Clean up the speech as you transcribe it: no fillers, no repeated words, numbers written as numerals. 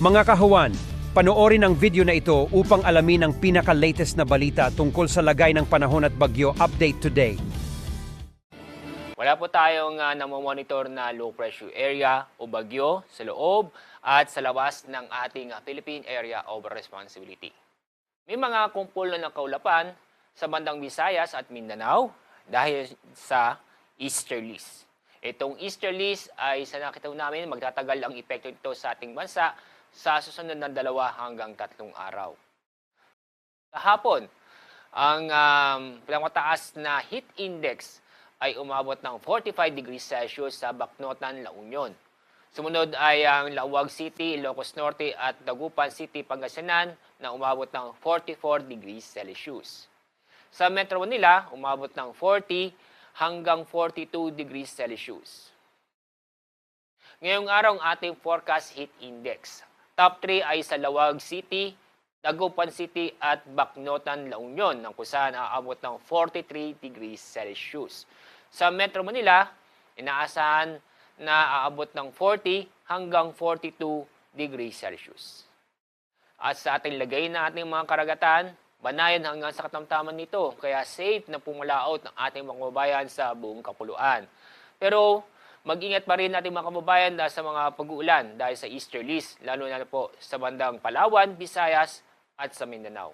Mga kahuwan, panoorin ang video na ito upang alamin ang pinaka-latest na balita tungkol sa lagay ng panahon at bagyo update today. Wala po tayong namomonitor na low pressure area o bagyo sa loob at sa labas ng ating Philippine Area of Responsibility. May mga kumpol na kaulapan sa bandang Visayas at Mindanao dahil sa easterlies. Itong easterlies ay sa nakita namin magtatagal ang epekto nito sa ating bansa sa susunod na 2 hanggang 3 araw. Kahapon, ang pinakamataas na heat index ay umabot ng 45 degrees Celsius sa Bacnotan, La Union. Sumunod ay ang Laoag City, Ilocos Norte at Dagupan City, Pangasinan na umabot ng 44 degrees Celsius. Sa Metro Manila, umabot ng 40 hanggang 42 degrees Celsius. Ngayong araw ang ating forecast heat index. Top 3 ay sa Laoag City, Dagupan City at Bacnotan, La Union ng kung saan aabot ng 43 degrees Celsius. Sa Metro Manila, inaasahan na aabot ng 40 hanggang 42 degrees Celsius. At sa ating lagay na ating mga karagatan, banayan hanggang sa katamtaman nito, kaya safe na pumalaot ng ating mga kababayan sa buong kapuluan. Pero mag-ingat pa rin natin mga kababayan dahil sa mga pag-uulan dahil sa easterlies, lalo na po sa bandang Palawan, Visayas at sa Mindanao.